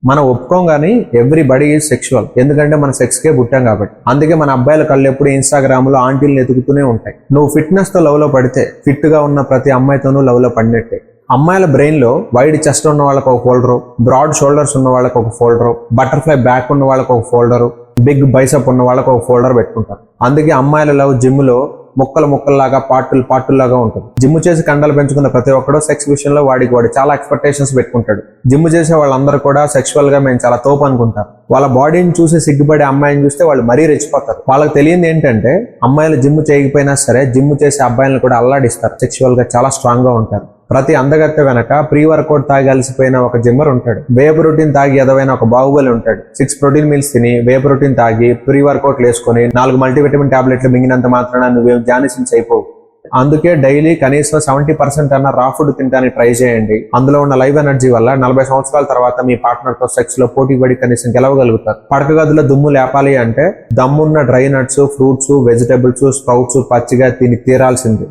మనం ఒప్పుకోం గానీ everybody is sexual. ఎందుకంటే మన సెక్స్ కే పుట్టాం కాబట్టి. అందుకే మన అబ్బాయిల కళ్ళు ఎప్పుడు ఇన్స్టాగ్రామ్ లో ఆంటీలను ఎతుకుతూనే ఉంటాయి. నువ్వు ఫిట్నెస్ తో లవ్ లో పడితే ఫిట్ గా ఉన్న ప్రతి అమ్మాయితోనూ లవ్ లో పడినట్టే. అమ్మాయిల బ్రెయిన్ లో వైడ్ చెస్ట్ ఉన్న వాళ్ళకి ఒక ఫోల్డరు, బ్రాడ్ షోల్డర్స్ ఉన్న వాళ్ళకి ఒక ఫోల్డరు, బటర్ఫ్లై బ్యాక్ ఉన్న వాళ్ళకి ఒక ఫోల్డరు, బిగ్ బైసప్ ఉన్న వాళ్ళకి ఒక ఫోల్డర్ పెట్టుకుంటారు. అందుకే అమ్మాయిల లవ్ జిమ్ లో ముక్కల్లాగా పార్టుల్లాగా ఉంటుంది. జిమ్ చేసి కండలు పెంచుకున్న ప్రతి ఒక్కడు సెక్స్ విషయంలో వాడు చాలా ఎక్స్పెక్టేషన్స్ పెట్టుకుంటాడు. జిమ్ చేసే వాళ్ళందరూ కూడా సెక్సువల్ గా మేము చాలా తోపు అనుకుంటారు. వాళ్ళ బాడీని చూసి సిగ్గుపడే అమ్మాయిని చూస్తే వాళ్ళు మరీ రెచ్చిపోతారు. వాళ్ళకి తెలియదు ఏంటంటే అమ్మాయిలు జిమ్ చేయకపోయినా సరే జిమ్ చేసే అబ్బాయిలను కూడా అల్లాడిస్తారు. సెక్సువల్ గా చాలా స్ట్రాంగ్ గా ఉంటారు. ప్రతి అందగత్తె వెనక ప్రీ వర్కౌట్ తాగి అలసిపోయిన ఒక జిమ్మర్ ఉంటాడు. వే ప్రోటీన్ తాగి ఎదవైన ఒక బాహుబలి ఉంటాడు. 6 ప్రోటీన్ మీల్స్ తిని వే ప్రోటీన్ తాగి ప్రీ వర్కౌట్ వేసుకొని 4 మల్టీవిటమిన్ టాబ్లెట్లు మింగినంత మాత్రాన నువ్వేం జానిసిన్స్ అయిపోవు. అందుకే డైలీ కనీసం 70% అన్న రా ఫుడ్ తినడానికి ట్రై చేయండి. అందులో ఉన్న లైవ్ ఎనర్జీ వల్ల 40 సంవత్సరాల తర్వాత మీ పార్ట్నర్ తో సెక్స్ లో పోటీ పడి కనీసం గెలవగలుగుతారు. పడక గదిలో దుమ్ము లేపాలి అంటే దమ్మున్న dry nuts, fruits, vegetables, sprouts పచ్చిగా తిని తీరాల్సింది.